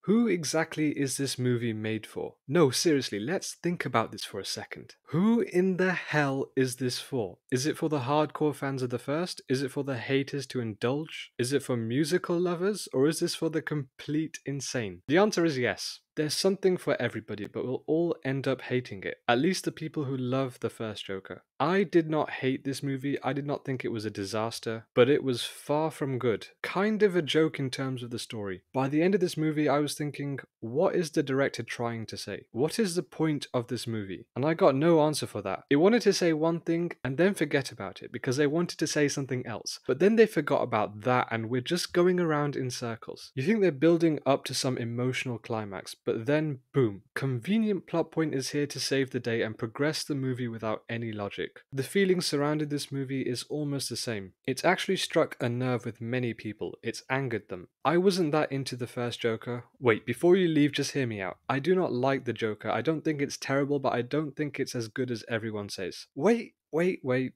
Who exactly is this movie made for? No, seriously, let's think about this for a second. Who in the hell is this for? Is it for the hardcore fans of the first? Is it for the haters to indulge? Is it for musical lovers? Or is this for the complete insane? The answer is yes. There's something for everybody, but we'll all end up hating it. At least the people who love the first Joker. I did not hate this movie, I did not think it was a disaster, but it was far from good. Kind of a joke in terms of the story. By the end of this movie, I was thinking, what is the director trying to say? What is the point of this movie? And I got no answer for that. It wanted to say one thing and then forget about it because they wanted to say something else. But then they forgot about that and we're just going around in circles. You think they're building up to some emotional climax, but then boom, convenient plot point is here to save the day and progress the movie without any logic. The feeling surrounding this movie is almost the same. It's actually struck a nerve with many people. It's angered them. I wasn't that into the first Joker. Wait, before you leave, just hear me out. I do not like the Joker. I don't think it's terrible, but I don't think it's as good as everyone says. Wait,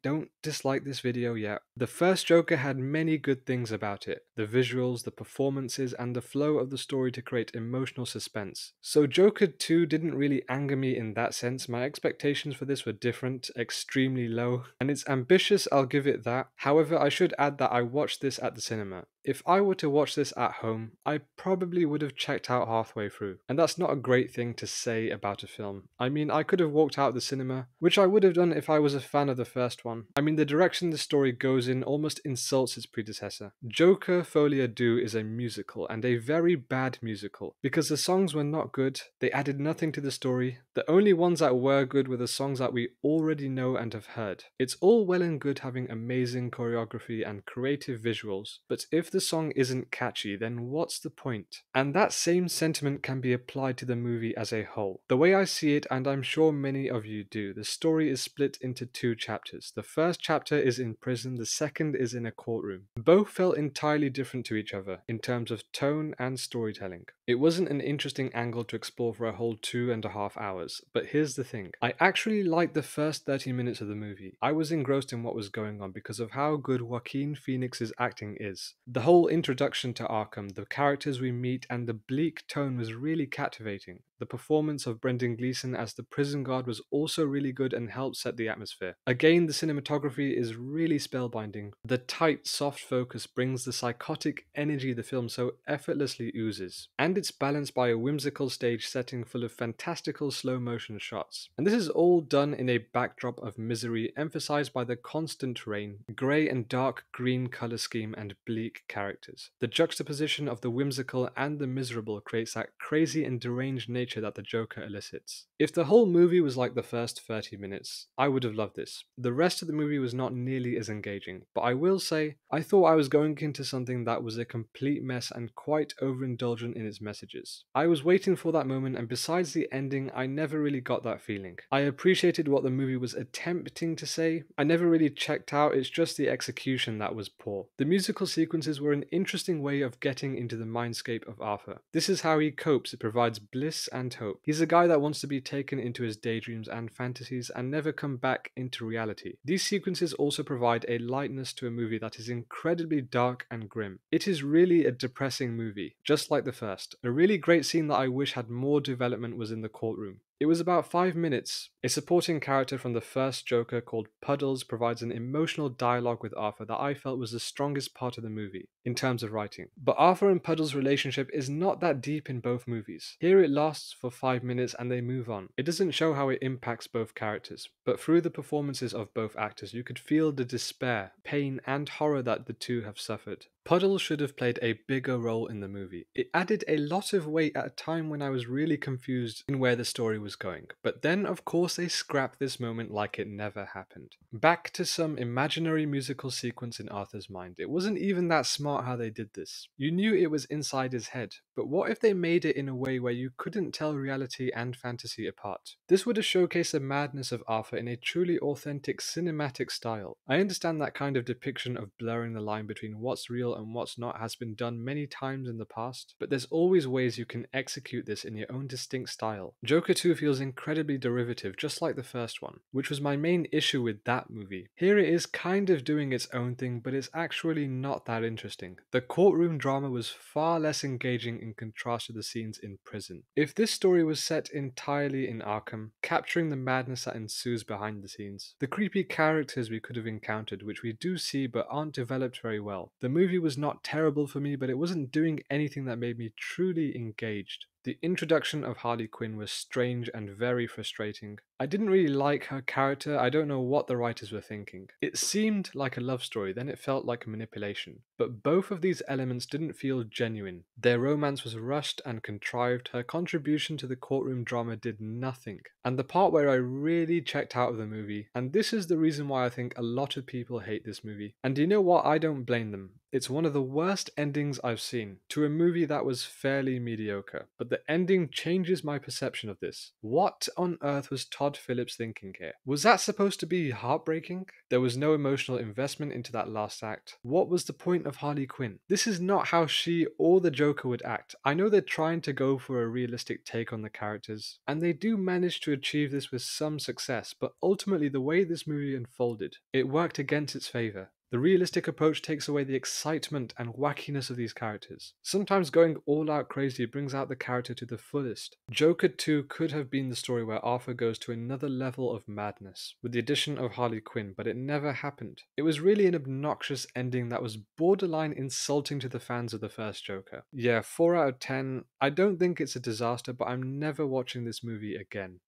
don't dislike this video yet. The first Joker had many good things about it. The visuals, the performances, and the flow of the story to create emotional suspense. So Joker 2 didn't really anger me in that sense. My expectations for this were different, extremely low, and it's ambitious, I'll give it that. However, I should add that I watched this at the cinema. If I were to watch this at home, I probably would have checked out halfway through. And that's not a great thing to say about a film. I mean, I could have walked out of the cinema, which I would have done if I was a fan of the first one. I mean, the direction the story goes in almost insults its predecessor. Joker, Folie, Deux is a musical, and a very bad musical. Because the songs were not good, they added nothing to the story. The only ones that were good were the songs that we already know and have heard. It's all well and good having amazing choreography and creative visuals, but if the song isn't catchy, then what's the point? And that same sentiment can be applied to the movie as a whole. The way I see it, and I'm sure many of you do, the story is split into two chapters. The first chapter is in prison, the second is in a courtroom. Both felt entirely different to each other in terms of tone and storytelling. It wasn't an interesting angle to explore for a whole 2.5 hours, but here's the thing. I actually liked the first 30 minutes of the movie. I was engrossed in what was going on because of how good Joaquin Phoenix's acting is. The whole introduction to Arkham, the characters we meet, and the bleak tone was really captivating. The performance of Brendan Gleeson as the prison guard was also really good and helped set the atmosphere. Again, the cinematography is really spellbinding. The tight, soft focus brings the psychotic energy the film so effortlessly oozes. And it's balanced by a whimsical stage setting full of fantastical slow-motion shots. And this is all done in a backdrop of misery emphasized by the constant rain, grey and dark green color scheme, and bleak characters. The juxtaposition of the whimsical and the miserable creates that crazy and deranged nature that the Joker elicits. If the whole movie was like the first 30 minutes, I would have loved this. The rest of the movie was not nearly as engaging, but I will say, I thought I was going into something that was a complete mess and quite overindulgent in its messages. I was waiting for that moment, and besides the ending, I never really got that feeling. I appreciated what the movie was attempting to say. I never really checked out, it's just the execution that was poor. The musical sequences were an interesting way of getting into the mindscape of Arthur. This is how he copes, it provides bliss and hope. He's a guy that wants to be taken into his daydreams and fantasies and never come back into reality. These sequences also provide a lightness to a movie that is incredibly dark and grim. It is really a depressing movie, just like the first. A really great scene that I wish had more development was in the courtroom. It was about 5 minutes. A supporting character from the first Joker called Puddles provides an emotional dialogue with Arthur that I felt was the strongest part of the movie, in terms of writing. But Arthur and Puddles' relationship is not that deep in both movies. Here it lasts for 5 minutes and they move on. It doesn't show how it impacts both characters, but through the performances of both actors you could feel the despair, pain, and horror that the two have suffered. Puddles should have played a bigger role in the movie. It added a lot of weight at a time when I was really confused in where the story was going. But then, of course, they scrapped this moment like it never happened. Back to some imaginary musical sequence in Arthur's mind. It wasn't even that smart how they did this. You knew it was inside his head, but what if they made it in a way where you couldn't tell reality and fantasy apart? This would have showcased the madness of Arthur in a truly authentic cinematic style. I understand that kind of depiction of blurring the line between what's real and what's not has been done many times in the past, but there's always ways you can execute this in your own distinct style. Joker 2 feels incredibly derivative, just like the first one, which was my main issue with that movie. Here it is kind of doing its own thing, but it's actually not that interesting. The courtroom drama was far less engaging in in contrast to the scenes in prison. If this story was set entirely in Arkham, capturing the madness that ensues behind the scenes, the creepy characters we could have encountered, which we do see but aren't developed very well. The movie was not terrible for me, but it wasn't doing anything that made me truly engaged. The introduction of Harley Quinn was strange and very frustrating. I didn't really like her character. I don't know what the writers were thinking. It seemed like a love story, then it felt like a manipulation. But both of these elements didn't feel genuine. Their romance was rushed and contrived. Her contribution to the courtroom drama did nothing. And the part where I really checked out of the movie, and this is the reason why I think a lot of people hate this movie. And you know what? I don't blame them. It's one of the worst endings I've seen to a movie that was fairly mediocre, but the ending changes my perception of this. What on earth was Todd Phillips thinking here? Was that supposed to be heartbreaking? There was no emotional investment into that last act. What was the point of Harley Quinn? This is not how she or the Joker would act. I know they're trying to go for a realistic take on the characters, and they do manage to achieve this with some success, but ultimately the way this movie unfolded, it worked against its favor. The realistic approach takes away the excitement and wackiness of these characters. Sometimes going all out crazy brings out the character to the fullest. Joker 2 could have been the story where Arthur goes to another level of madness, with the addition of Harley Quinn, but it never happened. It was really an obnoxious ending that was borderline insulting to the fans of the first Joker. Yeah, 4 out of 10. I don't think it's a disaster, but I'm never watching this movie again.